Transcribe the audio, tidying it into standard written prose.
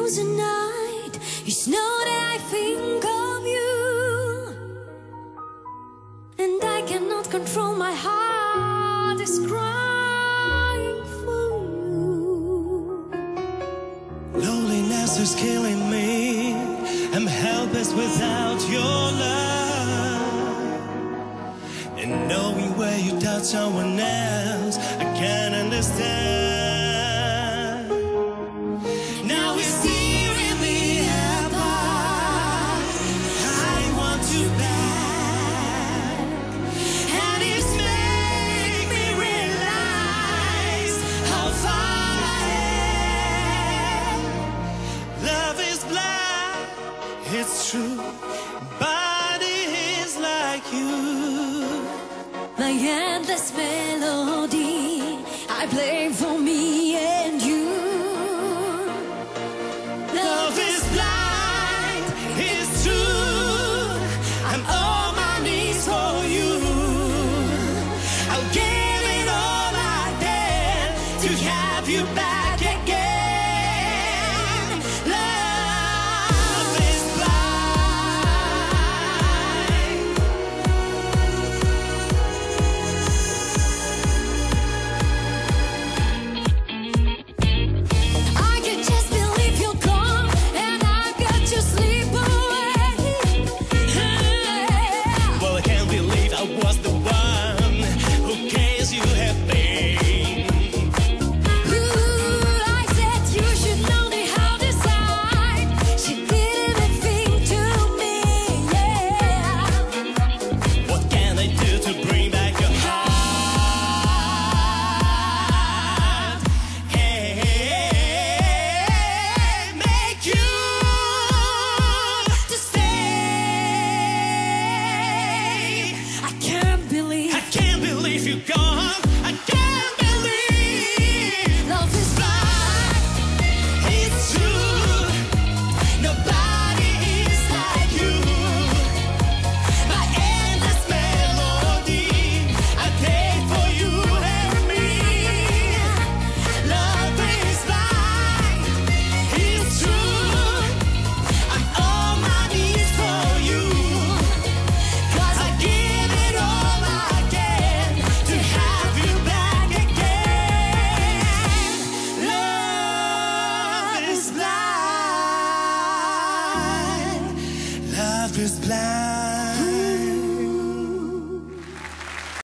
news at night. You know that I think of you, and I cannot control my heart is crying for you. Loneliness is killing me. I'm helpless without your love. And knowing where you touch someone else, I can't understand. Now it's tearing me apart. I want you back, and it's made me realize how far I am. Love is blind, it's true. Body is like you. My endless melody I play for me and you. Love is blind, it's true. I'm on my knees for you. I'll give it all I can to have you back.